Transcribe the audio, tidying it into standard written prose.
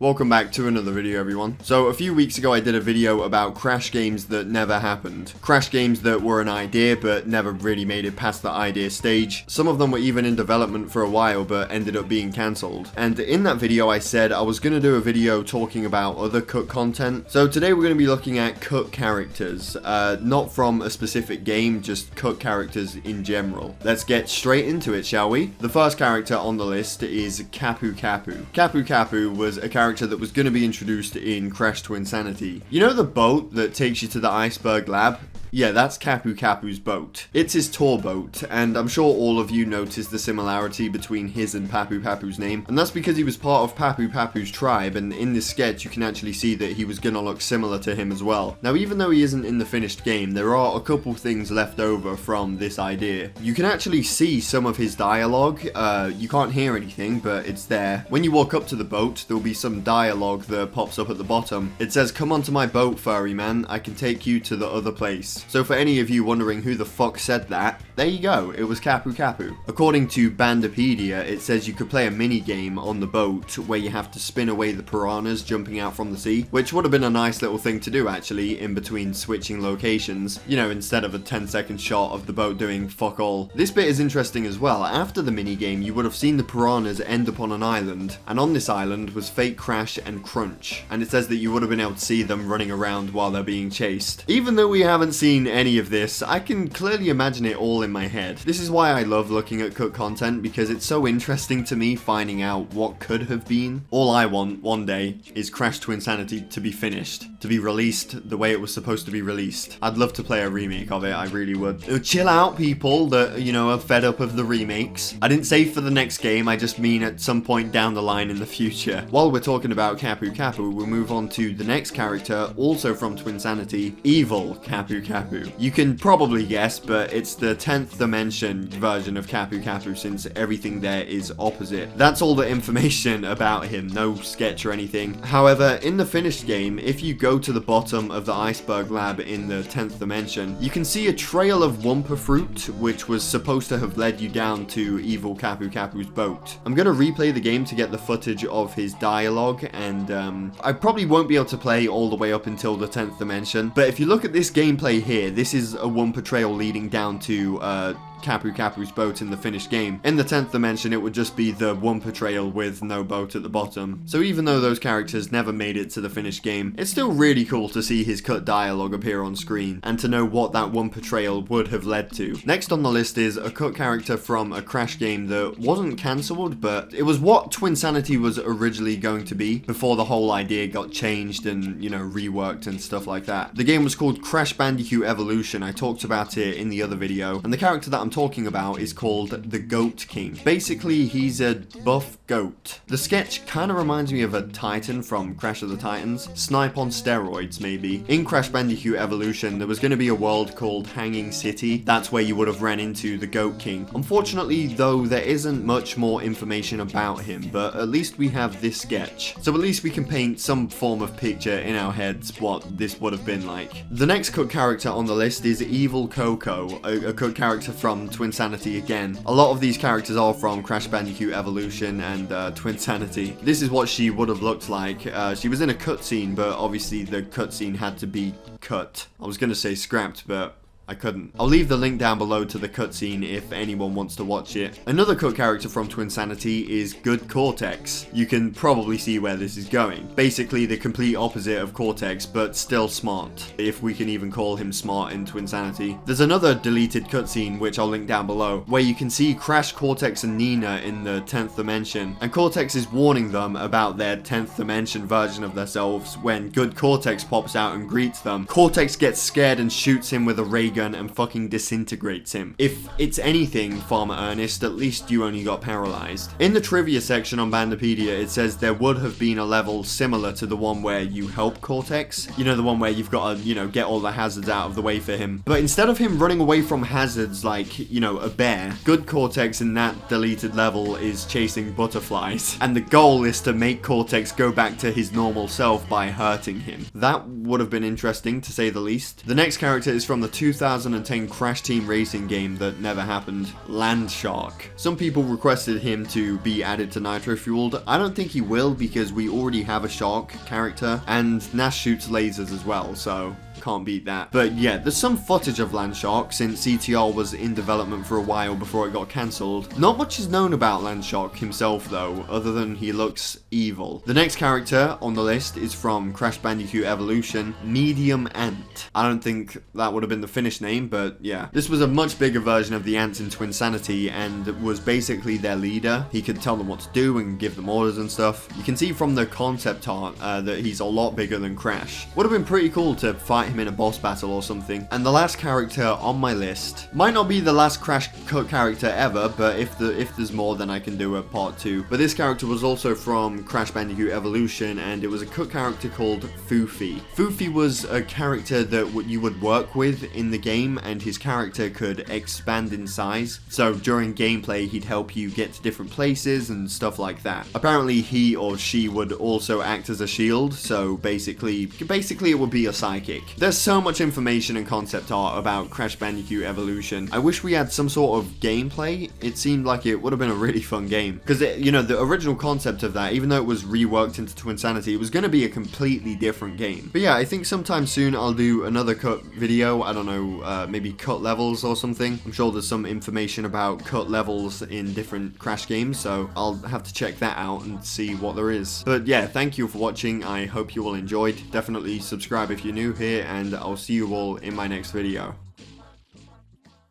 Welcome back to another video, everyone. So a few weeks ago I did a video about Crash games that never happened. Crash games that were an idea but never really made it past the idea stage. Some of them were even in development for a while but ended up being cancelled. And in that video I said I was going to do a video talking about other cut content. So today we're going to be looking at cut characters. Not from a specific game, just cut characters in general. Let's get straight into it, shall we? The first character on the list is Kaput. Kaput was a character that was going to be introduced in Crash Twinsanity. You know the boat that takes you to the iceberg lab? Yeah, that's Kaput's boat. It's his tour boat, and I'm sure all of you noticed the similarity between his and Papu's name, and that's because he was part of Papu's tribe, and in this sketch you can actually see that he was gonna look similar to him as well. Now, even though he isn't in the finished game, there are a couple things left over from this idea. You can actually see some of his dialogue. You can't hear anything, but it's there. When you walk up to the boat, there'll be some dialogue that pops up at the bottom. It says, "Come onto my boat, furry man. I can take you to the other place." So for any of you wondering who the fuck said that, there you go, it was Kaput. According to Bandipedia, it says you could play a mini game on the boat where you have to spin away the piranhas jumping out from the sea, which would have been a nice little thing to do actually, in between switching locations, you know, instead of a 10-second shot of the boat doing fuck all. This bit is interesting as well. After the mini game, you would have seen the piranhas end up on an island, and on this island was fake Crash and Crunch, and it says that you would have been able to see them running around while they're being chased. Even though we haven't seen any of this, I can clearly imagine it all in my head. This is why I love looking at cut content, because it's so interesting to me finding out what could have been. All I want one day is Crash Twinsanity to be finished, to be released the way it was supposed to be released. I'd love to play a remake of it, I really would. Chill out, people that, you know, are fed up of the remakes. I didn't say for the next game, I just mean at some point down the line in the future. While we're talking about Kaput, we'll move on to the next character, also from Twinsanity, Evil Kaput. You can probably guess, but it's the 10th dimension version of Kaput since everything there is opposite. That's all the information about him, no sketch or anything. However, in the finished game, if you go to the bottom of the iceberg lab in the 10th dimension, you can see a trail of Wumpa fruit, which was supposed to have led you down to Evil Kaput's boat. I'm going to replay the game to get the footage of his dialogue, and I probably won't be able to play all the way up until the 10th dimension, but if you look at this gameplay here, this is a Wumpa trail leading down to Kaput's boat in the finished game. In the 10th dimension, it would just be the Wumpa trail with no boat at the bottom. So even though those characters never made it to the finished game, it's still really cool to see his cut dialogue appear on screen, and to know what that Wumpa trail would have led to. Next on the list is a cut character from a Crash game that wasn't cancelled, but it was what Twinsanity was originally going to be, before the whole idea got changed and, you know, reworked and stuff like that. The game was called Crash Bandicoot Evolution. I talked about it in the other video, and the character that I'm talking about is called the Goat King. Basically, he's a buff goat. The sketch kind of reminds me of a Titan from Crash of the Titans. Snipe on steroids, maybe. In Crash Bandicoot Evolution, there was going to be a world called Hanging City. That's where you would have ran into the Goat King. Unfortunately, though, there isn't much more information about him, but at least we have this sketch. So at least we can paint some form of picture in our heads what this would have been like. The next cut character on the list is Evil Coco, a cut character from Twinsanity again. A lot of these characters are from Crash Bandicoot Evolution and Twinsanity. This is what she would have looked like. She was in a cutscene, but obviously the cutscene had to be cut. I was gonna say scrapped, but I couldn't. I'll leave the link down below to the cutscene if anyone wants to watch it. Another cut character from Twinsanity is Good Cortex. You can probably see where this is going. Basically the complete opposite of Cortex, but still smart, if we can even call him smart in Twinsanity. There's another deleted cutscene, which I'll link down below, where you can see Crash, Cortex, and Nina in the 10th dimension, and Cortex is warning them about their 10th dimension version of themselves when Good Cortex pops out and greets them. Cortex gets scared and shoots him with a ray gun and fucking disintegrates him. If it's anything, Farmer Ernest, at least you only got paralyzed. In the trivia section on Bandipedia, it says there would have been a level similar to the one where you help Cortex. You know, the one where you've got to, you know, get all the hazards out of the way for him. But instead of him running away from hazards like, you know, a bear, Good Cortex in that deleted level is chasing butterflies. And the goal is to make Cortex go back to his normal self by hurting him. That would have been interesting, to say the least. The next character is from the 2000 2010 Crash Team Racing game that never happened, Landshark. Some people requested him to be added to Nitro Fueled. I don't think he will because we already have a shark character, and Nash shoots lasers as well, so can't beat that. But yeah, there's some footage of Landshark since CTR was in development for a while before it got cancelled. Not much is known about Landshark himself though, other than he looks evil. The next character on the list is from Crash Bandicoot Evolution, Medium Ant. I don't think that would have been the finished name, but yeah. This was a much bigger version of the ants in Twinsanity and was basically their leader. He could tell them what to do and give them orders and stuff. You can see from the concept art that he's a lot bigger than Crash. Would have been pretty cool to fight him in a boss battle or something. And the last character on my list might not be the last Crash cut character ever, but if there's more, then I can do a part 2. But this character was also from Crash Bandicoot Evolution, and it was a cut character called Foofie. Foofie was a character that you would work with in the game, and his character could expand in size. So during gameplay, he'd help you get to different places and stuff like that. Apparently, he or she would also act as a shield, so basically it would be a psychic. There's so much information and concept art about Crash Bandicoot Evolution. I wish we had some sort of gameplay. It seemed like it would have been a really fun game. Because, you know, the original concept of that, even though it was reworked into Twinsanity, it was going to be a completely different game. But yeah, I think sometime soon I'll do another cut video. I don't know, maybe cut levels or something. I'm sure there's some information about cut levels in different Crash games, so I'll have to check that out and see what there is. But yeah, thank you for watching. I hope you all enjoyed. Definitely subscribe if you're new here, and I'll see you all in my next video.